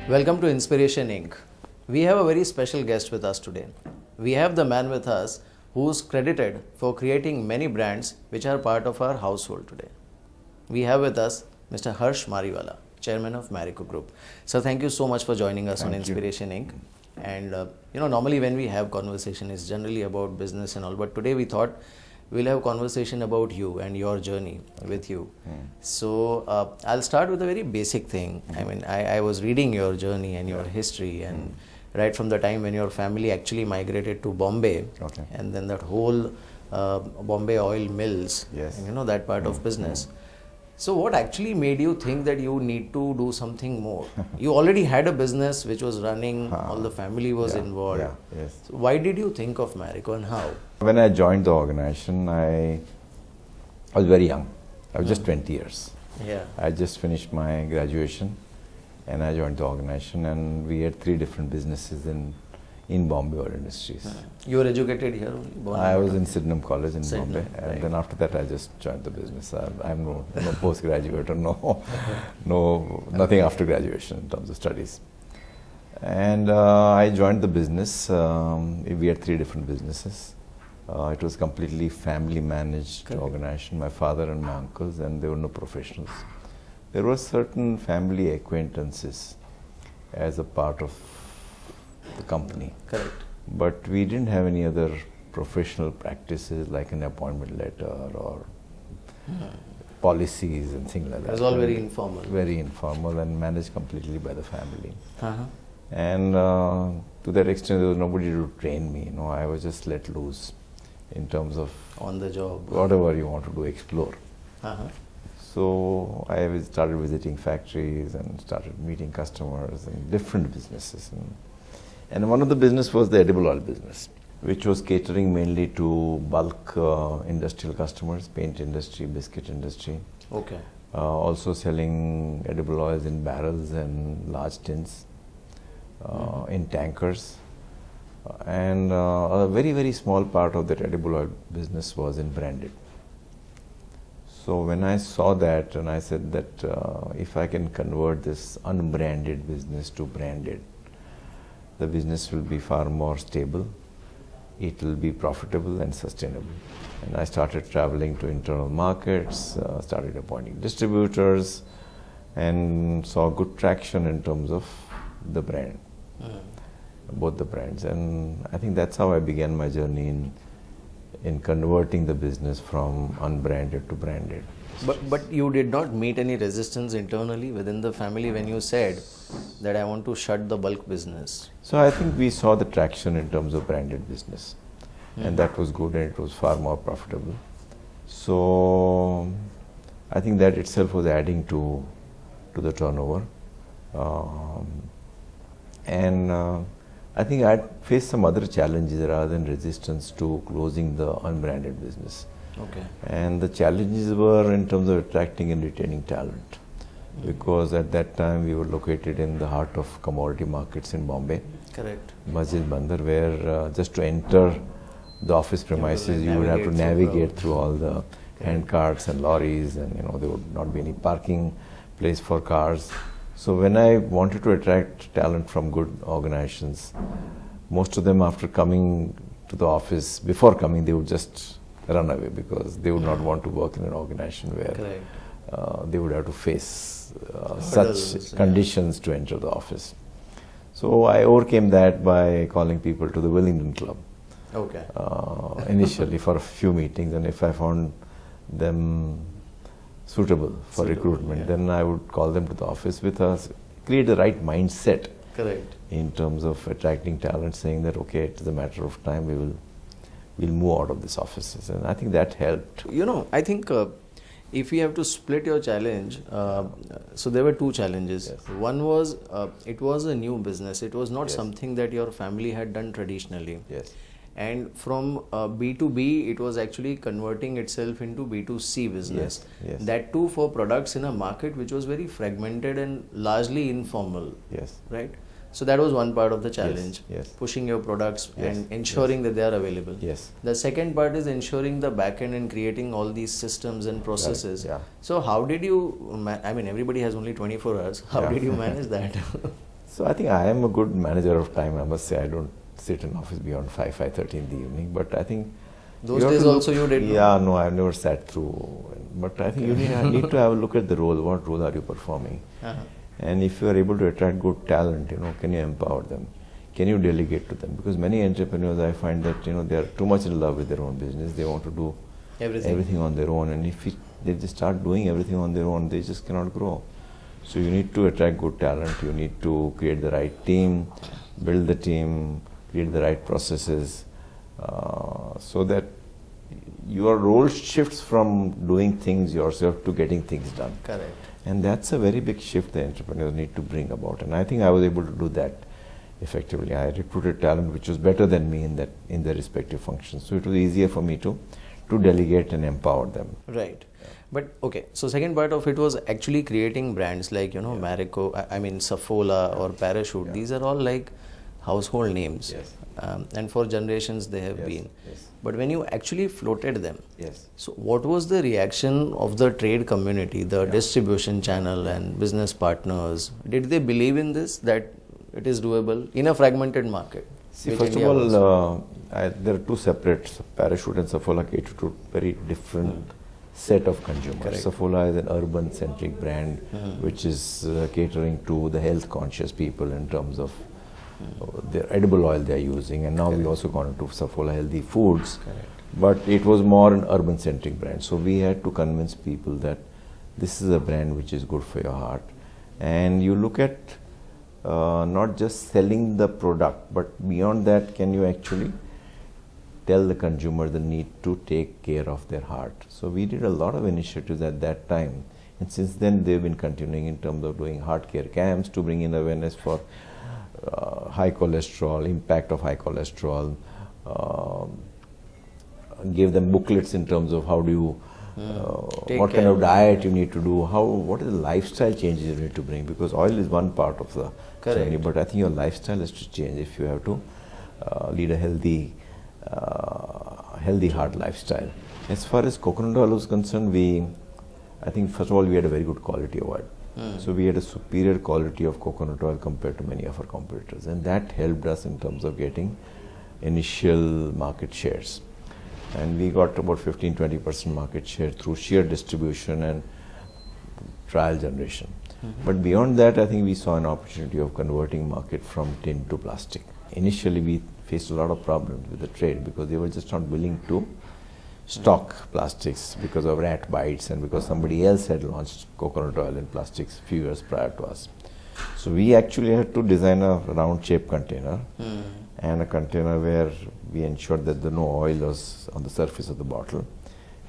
Welcome to Inspiration Inc. We have a very special guest with us today. We have the man with us who's credited for creating many brands which are part of our household today. We have with us Mr. Harsh Mariwala, Chairman of Marico Group. Sir, thank you so much for joining us on Inspiration Inc. And normally when we have conversation, it's generally about business and all, but today we thought we'll have conversation about you and your journey with you. So I'll start with a very basic thing. I mean, I was reading your journey and your history, and right from the time when your family actually migrated to Bombay, and then that whole Bombay oil mills, and, that part of business. So what actually made you think that you need to do something more? You already had a business which was running, all the family was involved. So why did you think of Marico and how? When I joined the organization, I was very young. I was just 20 years. I just finished my graduation and I joined the organization, and we had 3 different businesses in Bombay Oil Industries. You were educated here only? I was in Sydenham College in Bombay, and then after that I just joined the business. I'm no postgraduate or nothing after graduation in terms of studies. And I joined the business. We had 3 different businesses. It was completely family managed organization, my father and my uncles, and there were no professionals. There were certain family acquaintances as a part of the company. But we didn't have any other professional practices like an appointment letter or policies and things like that. It was all very informal. Very informal and managed completely by the family. And to that extent, there was nobody to train me. I was just let loose in terms of on the job, whatever you want to do, explore. So I started visiting factories and started meeting customers in different businesses. And one of the business was the edible oil business, which was catering mainly to bulk industrial customers, paint industry, biscuit industry. Also selling edible oils in barrels and large tins, in tankers. And a very, very small part of that edible oil business was in branded. So when I saw that, and I said that if I can convert this unbranded business to branded, the business will be far more stable, it will be profitable and sustainable. And I started traveling to internal markets, started appointing distributors, and saw good traction in terms of the brand, both the brands. And I think that's how I began my journey in converting the business from unbranded to branded. But you did not meet any resistance internally within the family when you said that I want to shut the bulk business? So I think we saw the traction in terms of branded business, and that was good, and it was far more profitable. So I think that itself was adding to the turnover. I think I faced some other challenges rather than resistance to closing the unbranded business. And the challenges were in terms of attracting and retaining talent, because at that time we were located in the heart of commodity markets in Bombay. Masjid Bandar, where just to enter the office premises you would have to navigate through all the hand carts and lorries, and there would not be any parking place for cars. So when I wanted to attract talent from good organizations, most of them after coming to the office, before coming, they would just run away, because they would not want to work in an organization where they would have to face such conditions to enter the office. So I overcame that by calling people to the Wellington Club initially for a few meetings, and if I found them suitable for recruitment, then I would call them to the office with us, create the right mindset in terms of attracting talent, saying that okay, it is a matter of time, we'll move out of these offices. And I think that helped. I think if we have to split your challenge, so there were 2 challenges. One was, it was a new business. It was not something that your family had done traditionally. And from B2B, it was actually converting itself into B2C business. That too for products in a market which was very fragmented and largely informal. Right? So that was one part of the challenge, pushing your products and ensuring that they are available. The second part is ensuring the back end and creating all these systems and processes. So how did you, I mean, everybody has only 24 hours. How did you manage that? So I think I am a good manager of time. I must say I don't sit in office beyond 5:30 in the evening. But I think those days also you did. Yeah, no, I've never sat through. But I think you need to have a look at the role. What role are you performing? And if you are able to attract good talent, can you empower them? Can you delegate to them? Because many entrepreneurs, I find that they are too much in love with their own business. They want to do everything on their own, and if they just start doing everything on their own, they just cannot grow. So you need to attract good talent. You need to create the right team, build the team, create the right processes, so that your role shifts from doing things yourself to getting things done. Correct. And that's a very big shift the entrepreneurs need to bring about. And I think I was able to do that effectively. I recruited talent which was better than me in their respective functions. So it was easier for me to delegate and empower them. Right. But okay, so second part of it was actually creating brands like, Marico, Saffola or Parachute. These are all like household names. Yes. And for generations they have been. Yes. But when you actually floated them, Yes. so what was the reaction of the trade community, the distribution channel and business partners? Did they believe in this, that it is doable in a fragmented market? See, first of all, there are two separate, Parachute and Saffola cater to very different set of consumers. Correct. Saffola is an urban-centric brand which is catering to the health-conscious people in terms of their edible oil they are using, and now we also gone into Saffola healthy foods. Correct. But it was more an urban-centric brand, so we had to convince people that this is a brand which is good for your heart. And you look at not just selling the product, but beyond that, can you actually tell the consumer the need to take care of their heart? So we did a lot of initiatives at that time, and since then they've been continuing in terms of doing heart care camps to bring in awareness for high cholesterol, impact of high cholesterol, give them booklets in terms of how do you, what kind of diet you need to do, what are the lifestyle changes you need to bring, because oil is one part of the journey, but I think your lifestyle has to change if you have to lead a healthy heart lifestyle. As far as coconut oil was concerned, I think first of all we had a very good quality of oil. So we had a superior quality of coconut oil compared to many of our competitors, and that helped us in terms of getting initial market shares. And we got about 15-20% market share through sheer distribution and trial generation. But beyond that, I think we saw an opportunity of converting market from tin to plastic. Initially, we faced a lot of problems with the trade because they were just not willing to stock plastics because of rat bites and because somebody else had launched coconut oil in plastics a few years prior to us. So we actually had to design a round shaped container and a container where we ensured that no oil was on the surface of the bottle.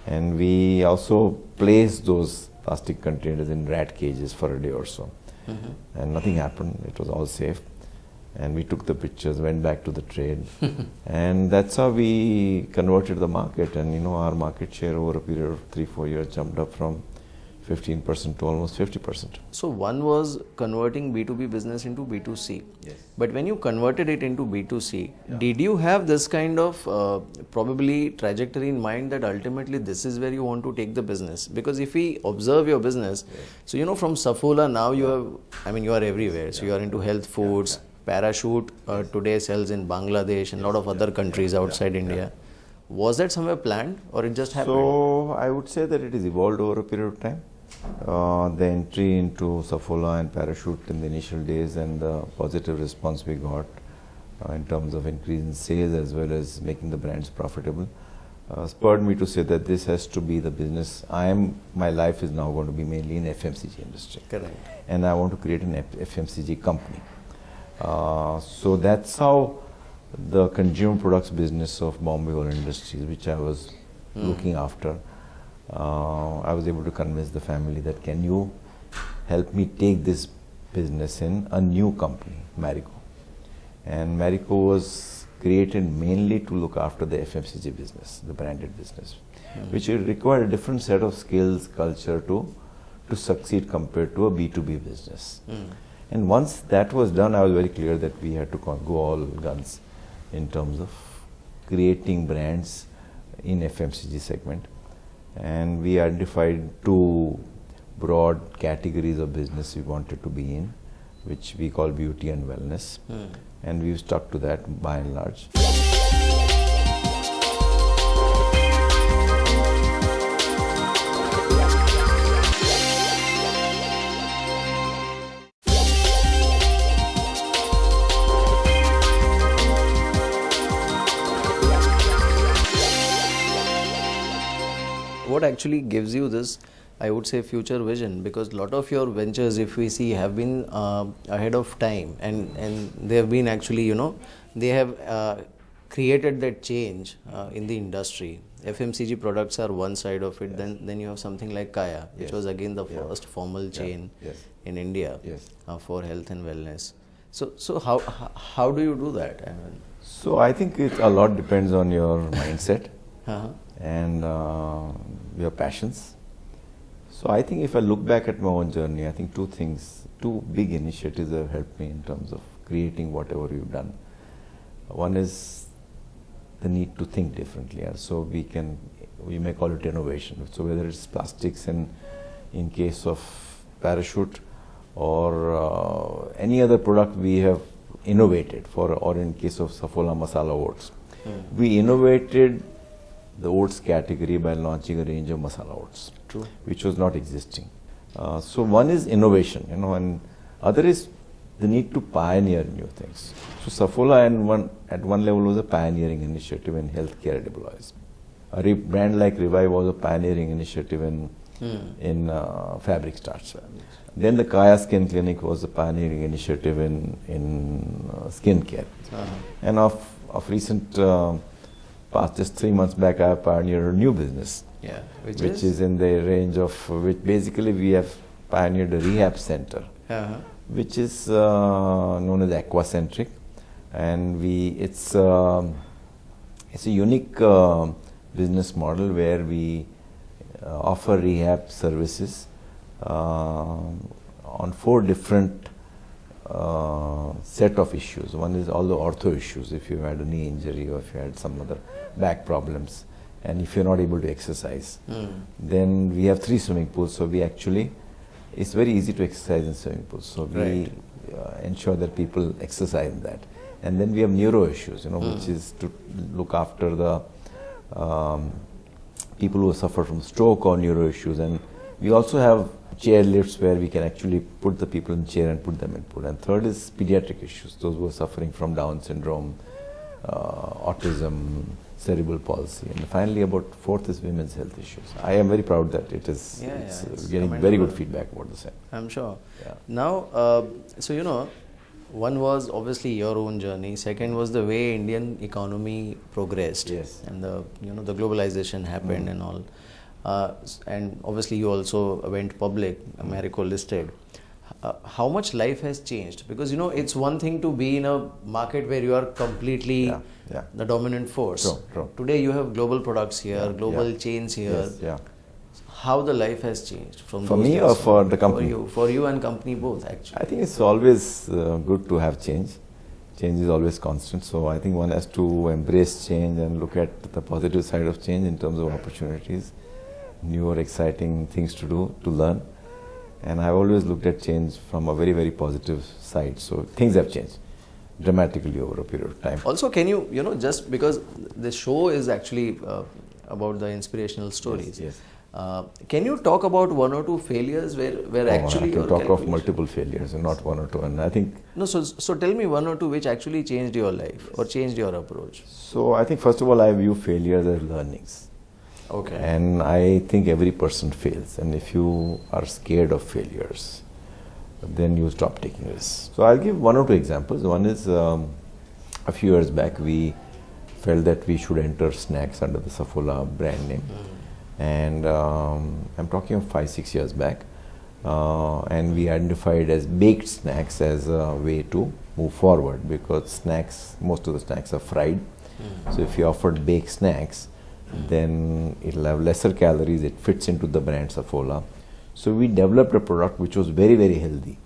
And we also placed those plastic containers in rat cages for a day or so. And nothing happened, it was all safe. And we took the pictures, went back to the trade, and that's how we converted the market. And our market share over a period of 3-4 years jumped up from 15% to almost 50%. So one was converting B2B business into B2C. Yes. But when you converted it into B2C, did you have this kind of probably trajectory in mind that ultimately this is where you want to take the business? Because if we observe your business, so from Saffola now you are everywhere. So you are into health foods. Parachute today sells in Bangladesh and a lot of other countries outside India. Was that somewhere planned or it just happened? So I would say that it has evolved over a period of time. The entry into Saffola and Parachute in the initial days and the positive response we got in terms of increase in sales as well as making the brands profitable spurred me to say that this has to be the business. My life is now going to be mainly in FMCG industry. Correct. And I want to create an FMCG company. So that's how the consumer products business of Bombay Oil Industries, which I was looking after, I was able to convince the family that can you help me take this business in a new company, Marico. And Marico was created mainly to look after the FMCG business, the branded business, which required a different set of skills, culture to succeed compared to a B2B business. And once that was done, I was very clear that we had to go all guns in terms of creating brands in FMCG segment. And we identified two broad categories of business we wanted to be in. which we call beauty and wellness. And we've stuck to that by and large. What actually gives you this, I would say, future vision? Because a lot of your ventures, if we see, have been ahead of time, and they have been actually, they have created that change in the industry. FMCG products are one side of it. Then you have something like Kaya, which was again the first formal chain in India for health and wellness. So how do you do that? I mean, so I think a lot depends on your mindset and your passions. So I think if I look back at my own journey, I think two big initiatives have helped me in terms of creating whatever you've done. One is the need to think differently. So we may call it innovation. So whether it's plastics in case of Parachute or any other product we have innovated for, or in case of Saffola Masala Oats. We innovated the oats category by launching a range of masala oats, which was not existing. So one is innovation, and other is the need to pioneer new things. So Saffola at one level was a pioneering initiative in healthcare edible oils. A brand like Revive was a pioneering initiative in fabric starch. Then the Kaya Skin Clinic was a pioneering initiative in skin care. And of recent past, just 3 months back, I have pioneered a new business, which is in the range of, which basically we have pioneered a rehab center, which is known as Aquacentric, and it's a unique business model where we offer rehab services on 4 different set of issues. One is all the ortho issues, if you had a knee injury or if you had some other back problems, and if you're not able to exercise. Then we have 3 swimming pools, so it's very easy to exercise in swimming pools, so we ensure that people exercise in that. And then we have neuro issues, which is to look after the people who suffer from stroke or neuro issues. And we also have chair lifts where we can actually put the people in chair and put them in pool. And third is pediatric issues, those who are suffering from Down syndrome, autism, cerebral palsy. And finally, about 4th is women's health issues. I am very proud that it's getting very good feedback about the same. I'm sure. Now, one was obviously your own journey. Second was the way Indian economy progressed, and the globalization happened and all. And obviously you also went public, Marico listed. How much life has changed? Because it's one thing to be in a market where you are completely the dominant force. True. Today you have global products here, global chains here. How the life has changed from for those me days or for the company? For you and company both, actually. I think it's always good to have change. Change is always constant, so I think one has to embrace change and look at the positive side of change in terms of opportunities, new or exciting things to do, to learn. And I've always looked at change from a very, very positive side. So things have changed dramatically over a period of time. Also, can you, just because the show is actually about the inspirational stories. Can you talk about 1 or 2 failures where actually I can talk of multiple failures and not 1 or 2. And I think so tell me 1 or 2 which actually changed your life or changed your approach. So I think first of all, I view failures as learnings. Okay. And I think every person fails, and if you are scared of failures, then you stop taking risks. So I'll give 1 or 2 examples. One is a few years back we felt that we should enter snacks under the Saffola brand name. And I'm talking of 5-6 years back, and we identified as baked snacks as a way to move forward, because most of the snacks are fried. So if you offered baked snacks, then it'll have lesser calories, it fits into the brand Saffola. So we developed a product which was very, very healthy,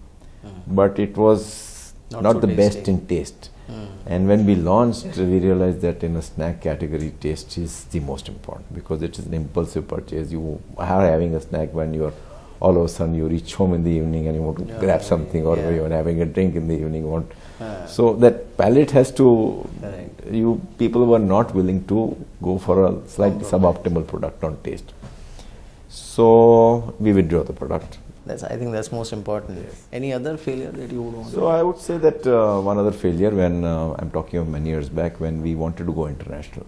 but it was not the best in taste. And when we launched, we realized that in a snack category, taste is the most important, because it is an impulsive purchase. You are having a snack when you are all of a sudden you reach home in the evening and you want to grab something, or you're having a drink in the evening. So that palate has to, people were not willing to go for a slight suboptimal product on taste. So we withdraw the product. I think that's most important. Yes. Any other failure that you would want? So I would say that one other failure, when I'm talking of many years back, when we wanted to go international.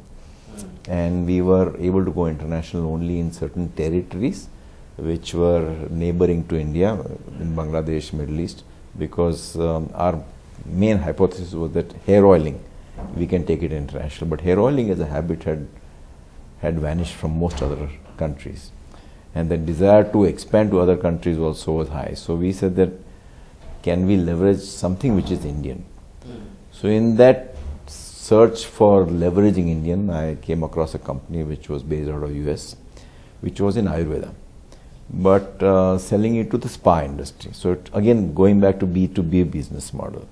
And we were able to go international only in certain territories which were neighboring to India, in Bangladesh, Middle East, because our main hypothesis was that hair oiling, we can take it international, but hair oiling as a habit had vanished from most other countries. And the desire to expand to other countries also was high. So we said that, can we leverage something which is Indian? So in that search for leveraging Indian, I came across a company which was based out of US, which was in Ayurveda, but selling it to the spa industry. So again, going back to B2B business model.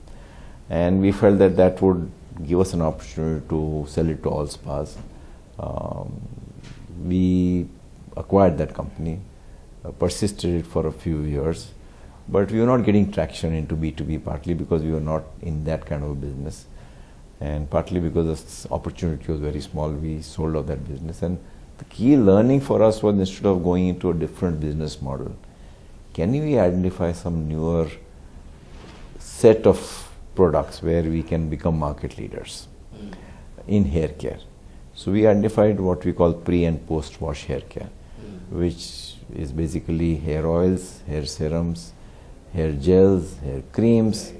And we felt that that would give us an opportunity to sell it to all spas. We acquired that company, persisted it for a few years, but we were not getting traction into B2B, partly because we were not in that kind of a business, and partly because the opportunity was very small. We sold out that business. And the key learning for us was, instead of going into a different business model, can we identify some newer set of products where we can become market leaders in hair care? So we identified what we call pre and post wash hair care, which is basically hair oils, hair serums, hair gels, hair creams,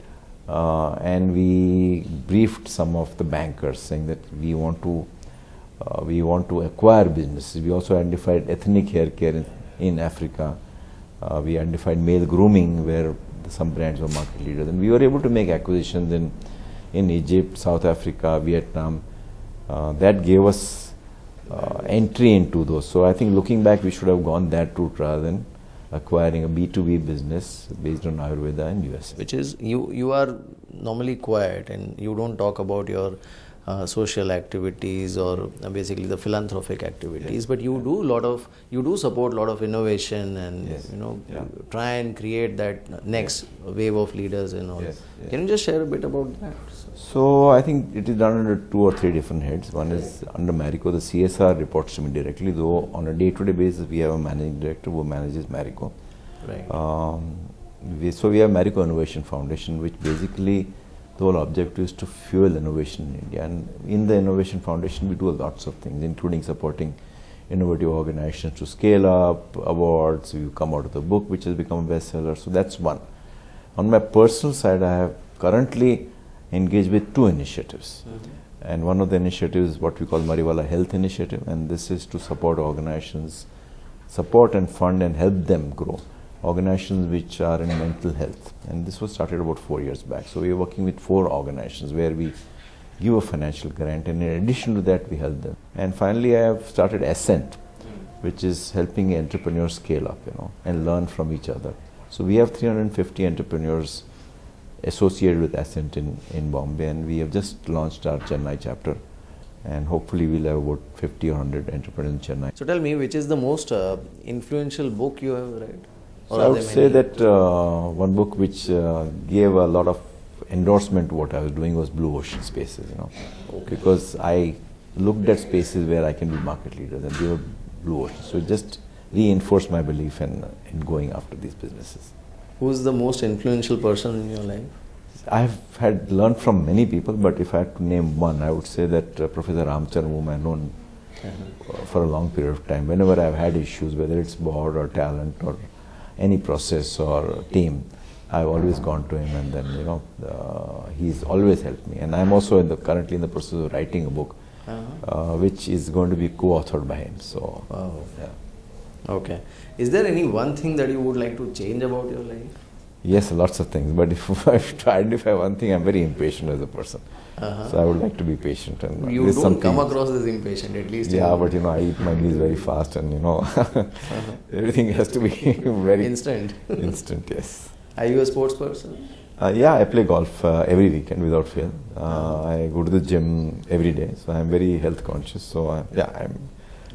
and we briefed some of the bankers saying that we want to acquire businesses. We also identified ethnic hair care in Africa. We identified male grooming, where some brands were market leaders, and we were able to make acquisitions in Egypt, South Africa, Vietnam. That gave us entry into those. So I think, looking back, we should have gone that route rather than acquiring a B2B business based on Ayurveda in US. Which is, you are normally quiet and you don't talk about your social activities or basically the philanthropic activities, but you do support a lot of innovation and try and create that next wave of leaders and all. Can you just share a bit about that? So I think it is done under 2 or 3 different heads. One is under Marico. The CSR reports to me directly, though on a day-to-day basis we have a managing director who manages Marico. Right. So we have Marico Innovation Foundation, which basically the whole objective is to fuel innovation in India. And in the Innovation Foundation we do lots of things, including supporting innovative organizations to scale up, awards. We come out of the book which has become a bestseller. So that's one. On my personal side, I have currently engaged with 2 initiatives. And one of the initiatives is what we call Mariwala Health Initiative, and this is to support organizations, support and fund and help them grow. Organizations which are in mental health, and this was started about 4 years back. So we are working with 4 organizations where we give a financial grant, and in addition to that we help them. And finally I have started Ascent, which is helping entrepreneurs scale up, and learn from each other. So we have 350 entrepreneurs associated with Ascent in Bombay, and we have just launched our Chennai chapter, and hopefully we'll have about 50 or 100 entrepreneurs in Chennai. So tell me, which is the most influential book you have read? So I would say that one book which gave a lot of endorsement to what I was doing was Blue Ocean Spaces, because I looked at spaces where I can be market leaders, and they were blue ocean. So it just reinforced my belief in going after these businesses. Who's the most influential person in your life? I've had learned from many people, but if I had to name one, I would say that Professor Ramcharan, whom I've known for a long period of time. Whenever I've had issues, whether it's board or talent or any process or team, I've always gone to him, and then he's always helped me. And I'm also currently in the process of writing a book, which is going to be co-authored by him. So, Okay. Is there any one thing that you would like to change about your life? Yes, lots of things. But if I have to identify one thing, I'm very impatient as a person. So I would like to be patient. And you don't come across as impatient, at least. Yeah, but I eat my meals very fast, and everything has to be very instant. Instant, yes. Are you a sports person? Yeah, I play golf every weekend without fail. I go to the gym every day, so I'm very health conscious. So I'm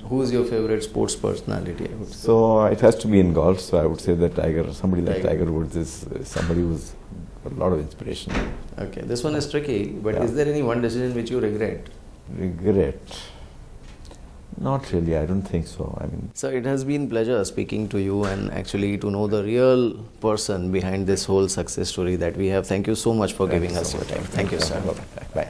Who's your favorite sports personality? I would say? So it has to be in golf. So I would say that somebody like Tiger. Tiger Woods is somebody who's got a lot of inspiration. Okay, this one is tricky, but Yeah. is there any one decision which you regret? Regret? Not really. I don't think so. I mean, So it has been pleasure speaking to you and actually to know the real person behind this whole success story that we have. Thank you so much for giving us your time. Thank you, sir. Bye.